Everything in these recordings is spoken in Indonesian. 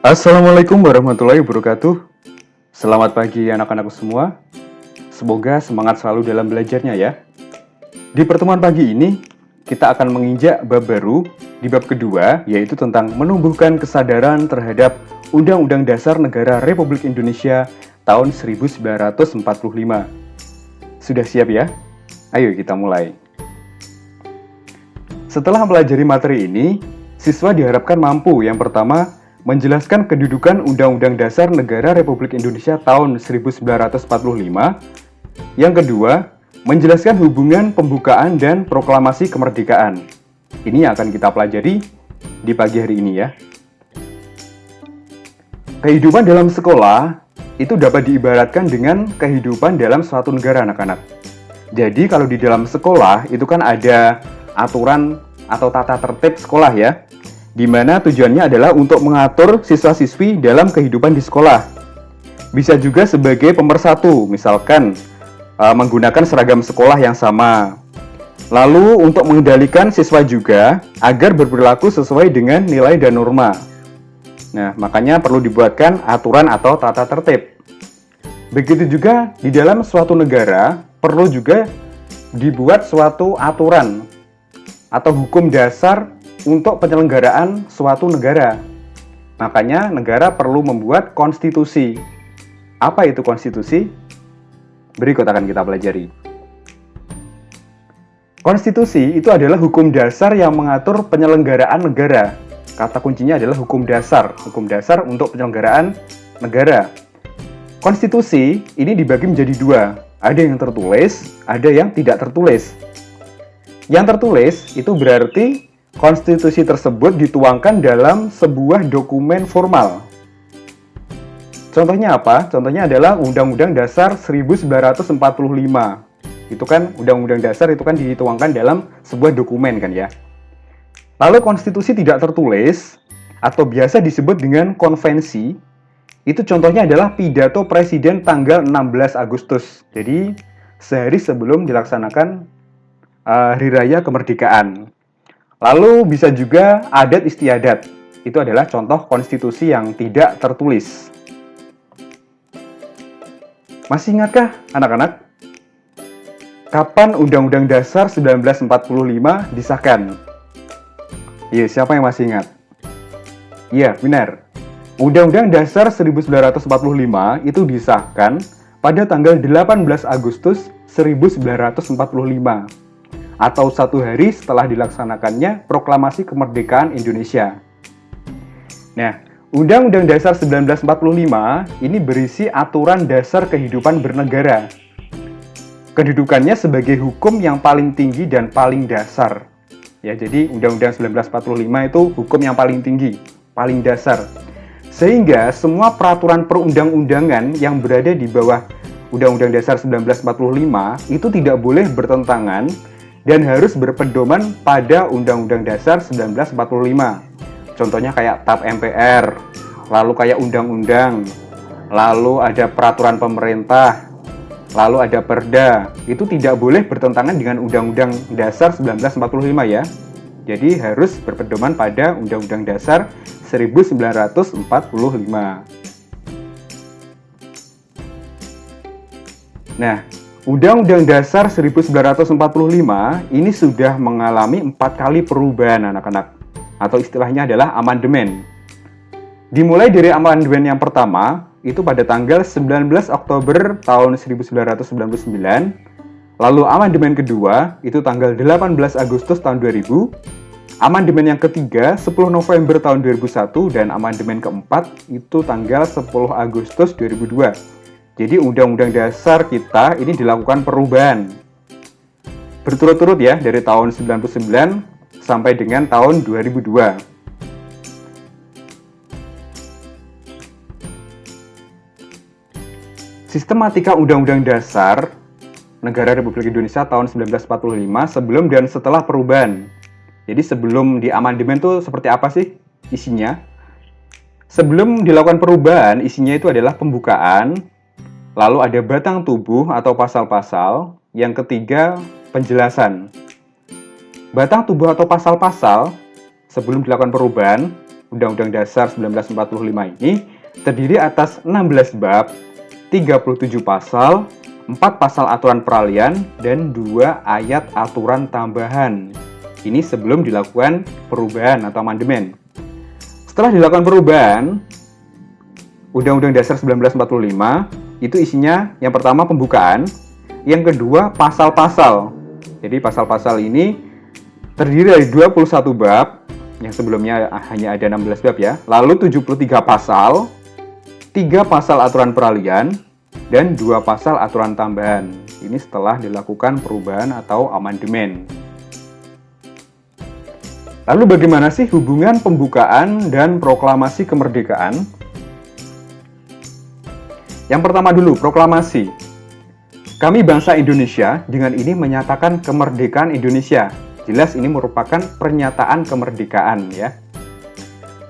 Assalamualaikum warahmatullahi wabarakatuh. Selamat pagi anak-anakku semua. Semoga semangat selalu dalam belajarnya ya. Di pertemuan pagi ini, kita akan menginjak bab baru di bab kedua, yaitu tentang menumbuhkan kesadaran terhadap Undang-Undang Dasar Negara Republik Indonesia tahun 1945. Sudah siap ya? Ayo kita mulai. Setelah mempelajari materi ini, siswa diharapkan mampu yang pertama menjelaskan kedudukan Undang-Undang Dasar Negara Republik Indonesia tahun 1945. Yang kedua, menjelaskan hubungan pembukaan dan proklamasi kemerdekaan. Ini yang akan kita pelajari di pagi hari ini ya. Kehidupan dalam sekolah itu dapat diibaratkan dengan kehidupan dalam suatu negara anak-anak. Jadi kalau di dalam sekolah itu kan ada aturan atau tata tertib sekolah ya, di mana tujuannya adalah untuk mengatur siswa-siswi dalam kehidupan di sekolah. Bisa juga sebagai pemersatu, misalkan menggunakan seragam sekolah yang sama. Lalu untuk mengendalikan siswa juga agar berperilaku sesuai dengan nilai dan norma. Nah, makanya perlu dibuatkan aturan atau tata tertib. Begitu juga di dalam suatu negara perlu juga dibuat suatu aturan atau hukum dasar untuk penyelenggaraan suatu negara. Makanya negara perlu membuat konstitusi. Apa itu konstitusi? Berikut akan kita pelajari. Konstitusi itu adalah hukum dasar yang mengatur penyelenggaraan negara. Kata kuncinya adalah hukum dasar untuk penyelenggaraan negara. Konstitusi ini dibagi menjadi dua. Ada yang tertulis, ada yang tidak tertulis. Yang tertulis itu berarti konstitusi tersebut dituangkan dalam sebuah dokumen formal. Contohnya apa? Contohnya adalah Undang-Undang Dasar 1945. Itu kan Undang-Undang Dasar itu kan dituangkan dalam sebuah dokumen kan ya. Lalu konstitusi tidak tertulis atau biasa disebut dengan konvensi, itu contohnya adalah pidato presiden tanggal 16 Agustus. Jadi sehari sebelum dilaksanakan Hari Raya Kemerdekaan. Lalu bisa juga adat istiadat. Itu adalah contoh konstitusi yang tidak tertulis. Masih ingatkah anak-anak? Kapan Undang-Undang Dasar 1945 disahkan? Iya, siapa yang masih ingat? Iya, benar. Undang-Undang Dasar 1945 itu disahkan pada tanggal 18 Agustus 1945. Atau satu hari setelah dilaksanakannya Proklamasi Kemerdekaan Indonesia. Nah, Undang-Undang Dasar 1945 ini berisi aturan dasar kehidupan bernegara. Kedudukannya sebagai hukum yang paling tinggi dan paling dasar. Ya, jadi Undang-Undang 1945 itu hukum yang paling tinggi, paling dasar. Sehingga semua peraturan perundang-undangan yang berada di bawah Undang-Undang Dasar 1945 itu tidak boleh bertentangan dan harus berpedoman pada Undang-Undang Dasar 1945. Contohnya kayak TAP MPR, lalu kayak undang-undang, lalu ada peraturan pemerintah, lalu ada perda. Itu tidak boleh bertentangan dengan Undang-Undang Dasar 1945 ya. Jadi harus berpedoman pada Undang-Undang Dasar 1945. Nah, Undang-Undang Dasar 1945 ini sudah mengalami 4 kali perubahan anak-anak, atau istilahnya adalah amandemen. Dimulai dari amandemen yang pertama, itu pada tanggal 19 Oktober tahun 1999, lalu amandemen kedua, itu tanggal 18 Agustus tahun 2000, amandemen yang ketiga 10 November tahun 2001, dan amandemen keempat itu tanggal 10 Agustus 2002. Jadi Undang-Undang Dasar kita ini dilakukan perubahan berturut-turut ya, dari tahun 99 sampai dengan tahun 2002. Sistematika Undang-Undang Dasar Negara Republik Indonesia tahun 1945 sebelum dan setelah perubahan. Jadi sebelum di amandemen itu seperti apa sih isinya? Sebelum dilakukan perubahan, isinya itu adalah pembukaan. Lalu ada batang tubuh atau pasal-pasal. Yang ketiga, penjelasan. Batang tubuh atau pasal-pasal sebelum dilakukan perubahan Undang-Undang Dasar 1945 ini terdiri atas 16 bab, 37 pasal, 4 pasal aturan peralihan, dan 2 ayat aturan tambahan. Ini sebelum dilakukan perubahan atau amandemen. Setelah dilakukan perubahan, Undang-Undang Dasar 1945 itu isinya yang pertama pembukaan, yang kedua pasal-pasal. Jadi pasal-pasal ini terdiri dari 21 bab, yang sebelumnya hanya ada 16 bab ya, lalu 73 pasal, 3 pasal aturan peralihan, dan 2 pasal aturan tambahan. Ini setelah dilakukan perubahan atau amandemen. Lalu bagaimana sih hubungan pembukaan dan proklamasi kemerdekaan? Yang pertama dulu, proklamasi. Kami bangsa Indonesia dengan ini menyatakan kemerdekaan Indonesia. Jelas ini merupakan pernyataan kemerdekaan ya.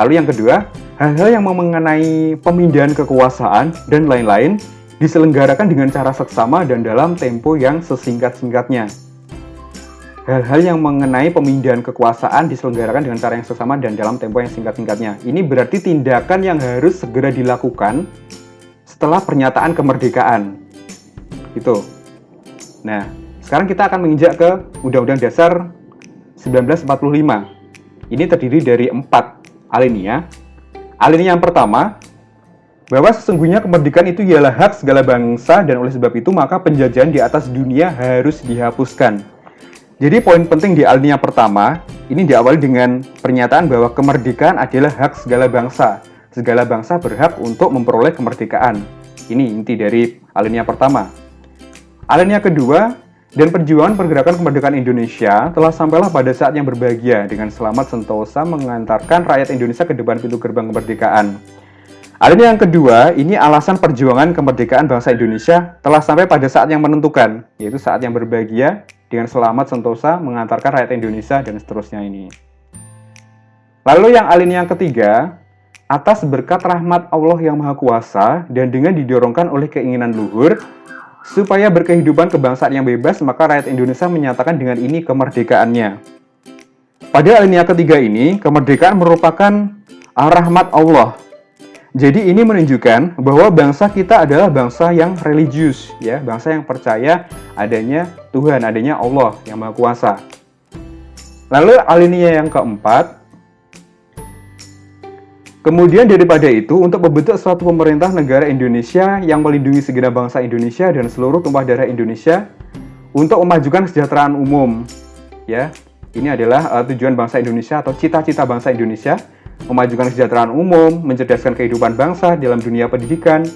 Lalu yang kedua, hal-hal yang mengenai pemindahan kekuasaan dan lain-lain diselenggarakan dengan cara seksama dan dalam tempo yang sesingkat-singkatnya. Hal-hal yang mengenai pemindahan kekuasaan diselenggarakan dengan cara yang seksama dan dalam tempo yang singkat-singkatnya. Ini berarti tindakan yang harus segera dilakukan setelah pernyataan kemerdekaan. Itu. Nah, sekarang kita akan menginjak ke Undang-Undang Dasar 1945. Ini terdiri dari 4 alinea. Alinea yang pertama, bahwa sesungguhnya kemerdekaan itu ialah hak segala bangsa dan oleh sebab itu maka penjajahan di atas dunia harus dihapuskan. Jadi poin penting di alinea pertama, ini diawali dengan pernyataan bahwa kemerdekaan adalah hak segala bangsa. Segala bangsa berhak untuk memperoleh kemerdekaan. Ini inti dari alinea pertama. Alinea kedua, dan perjuangan pergerakan kemerdekaan Indonesia telah sampailah pada saat yang berbahagia dengan selamat sentosa mengantarkan rakyat Indonesia ke depan pintu gerbang kemerdekaan. Alinea yang kedua, ini alasan perjuangan kemerdekaan bangsa Indonesia telah sampai pada saat yang menentukan, yaitu saat yang berbahagia dengan selamat sentosa mengantarkan rakyat Indonesia dan seterusnya ini. Lalu yang alinea yang ketiga, atas berkat rahmat Allah yang Maha Kuasa dan dengan didorongkan oleh keinginan luhur, supaya berkehidupan kebangsaan yang bebas, maka rakyat Indonesia menyatakan dengan ini kemerdekaannya. Pada alinea ketiga ini, kemerdekaan merupakan rahmat Allah. Jadi ini menunjukkan bahwa bangsa kita adalah bangsa yang religius, ya, bangsa yang percaya adanya Tuhan, adanya Allah yang Maha Kuasa. Lalu alinea yang keempat, kemudian daripada itu, untuk membentuk suatu pemerintah negara Indonesia yang melindungi segenap bangsa Indonesia dan seluruh tumpah darah Indonesia untuk memajukan kesejahteraan umum. Ya, ini adalah tujuan bangsa Indonesia atau cita-cita bangsa Indonesia, memajukan kesejahteraan umum, mencerdaskan kehidupan bangsa dalam dunia pendidikan,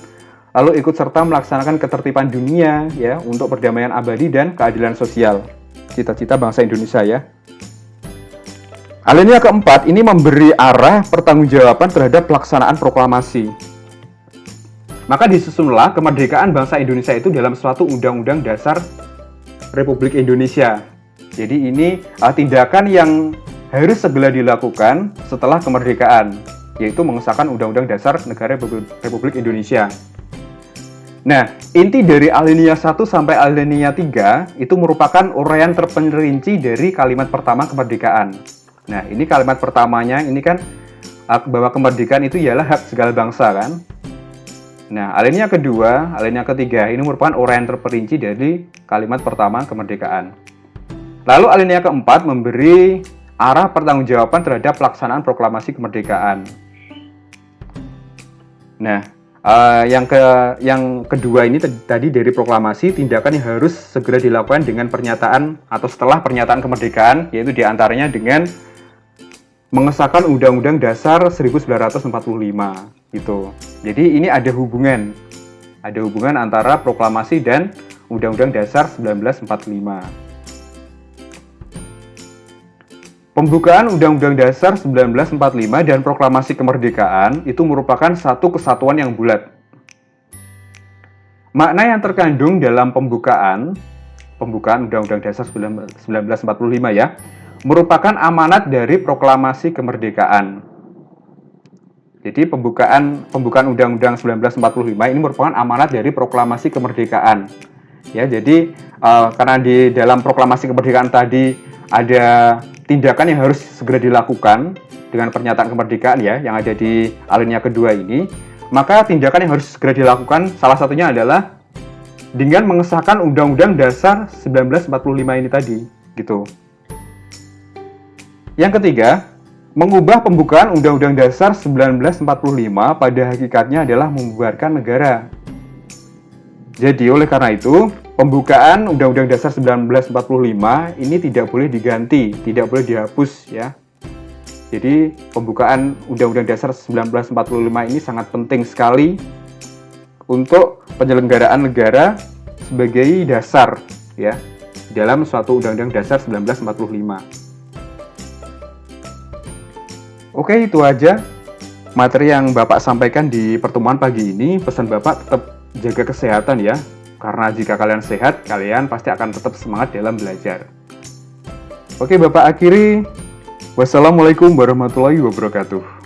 lalu ikut serta melaksanakan ketertiban dunia, ya, untuk perdamaian abadi dan keadilan sosial. Cita-cita bangsa Indonesia, ya. Alinea keempat ini memberi arah pertanggungjawaban terhadap pelaksanaan proklamasi. Maka disusunlah kemerdekaan bangsa Indonesia itu dalam suatu Undang-Undang Dasar Republik Indonesia. Jadi ini tindakan yang harus segera dilakukan setelah kemerdekaan, yaitu mengesahkan Undang-Undang Dasar Negara Republik Indonesia. Nah, inti dari alinea 1 sampai alinea 3 itu merupakan uraian terperinci dari kalimat pertama kemerdekaan. Nah, ini kalimat pertamanya ini kan bahwa kemerdekaan itu ialah hak segala bangsa kan. Nah, alinea kedua, alinea ketiga ini merupakan uraian terperinci dari kalimat pertama kemerdekaan. Lalu alinea keempat memberi arah pertanggungjawaban terhadap pelaksanaan proklamasi kemerdekaan. Nah, yang kedua ini tadi dari proklamasi, tindakan yang harus segera dilakukan dengan pernyataan atau setelah pernyataan kemerdekaan, yaitu diantaranya dengan mengesahkan Undang-Undang Dasar 1945 gitu. Jadi ini ada hubungan antara proklamasi dan Undang-Undang Dasar 1945. Pembukaan Undang-Undang Dasar 1945 dan Proklamasi Kemerdekaan itu merupakan satu kesatuan yang bulat. Makna yang terkandung dalam pembukaan Undang-Undang Dasar 1945 ya, merupakan amanat dari Proklamasi Kemerdekaan. Jadi pembukaan Undang-Undang 1945 ini merupakan amanat dari Proklamasi Kemerdekaan. Ya, jadi karena di dalam Proklamasi Kemerdekaan tadi ada tindakan yang harus segera dilakukan, dengan pernyataan kemerdekaan ya, yang ada di alinea kedua ini, maka tindakan yang harus segera dilakukan salah satunya adalah dengan mengesahkan Undang-Undang Dasar 1945 ini tadi, gitu. Yang ketiga, mengubah pembukaan Undang-Undang Dasar 1945 pada hakikatnya adalah membubarkan negara. Jadi oleh karena itu, pembukaan Undang-Undang Dasar 1945 ini tidak boleh diganti, tidak boleh dihapus ya. Jadi pembukaan Undang-Undang Dasar 1945 ini sangat penting sekali untuk penyelenggaraan negara sebagai dasar ya dalam suatu Undang-Undang Dasar 1945. Oke, itu aja materi yang Bapak sampaikan di pertemuan pagi ini. Pesan Bapak tetap jaga kesehatan ya, karena jika kalian sehat, kalian pasti akan tetap semangat dalam belajar. Oke, Bapak akhiri. Wassalamualaikum warahmatullahi wabarakatuh.